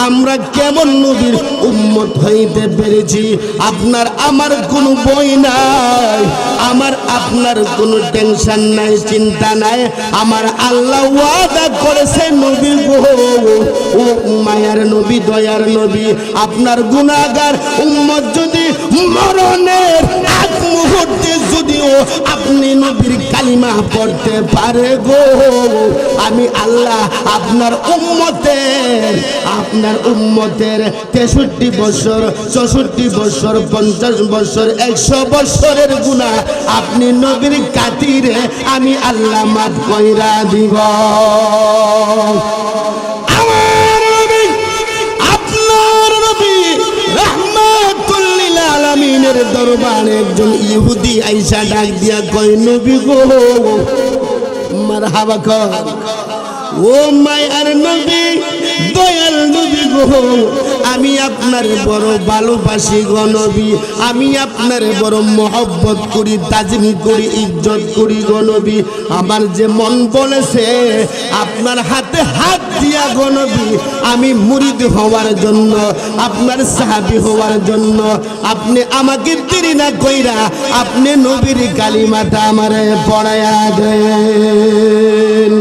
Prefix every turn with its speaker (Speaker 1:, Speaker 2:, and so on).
Speaker 1: আমরা কেমন নবীর উম্মত হইতে পেরেছি। আপনার আমার কোনো বই নাই, আমার আপনার কোনো টেনশন নাই, চিন্তা নাই। আমার আল্লাহ ওয়াদা করেছে নবী গো, ও মায়ার নবী, দয়ার নবী, আপনার গুনাহগার উম্মত যদি মরণের আগ মুহূর্তে যদিও আপনি নবীর কালিমা পড়তে পারে গো, আমি আল্লাহ আপনার উম্মতের 63 বছর, 64 বছর, 50 বছর, 100 বছরের গুনাহ আপনি নবীর খাতিরে আমি আল্লাহ মাফ কইরা দিব। আমার নবী, আপনার নবী রাহমাতুল লিল আলামিনের দরবারে একজন ইহুদি আইসা ডাক দিয়া কয়, নবী গো, মারহাবা কর। ও মায়ার নবী, দয়াল নবী গো, আমি আপনার বড় ভালোবাসি গো নবী, আমি আপনার বড় মহব্বত করি, তাজিম করি, ইজ্জত করি গো নবী। আমার যে মন বলেছে আপনার হাতে হাত দিয়া গো নবী, আমি মুরিদ হওয়ার জন্য, আপনার সাহাবী হওয়ার জন্য আপনি আমাকে দেরি না কইরা আপনি নবীর কালিমাটা আমারে পড়ায়া দেন।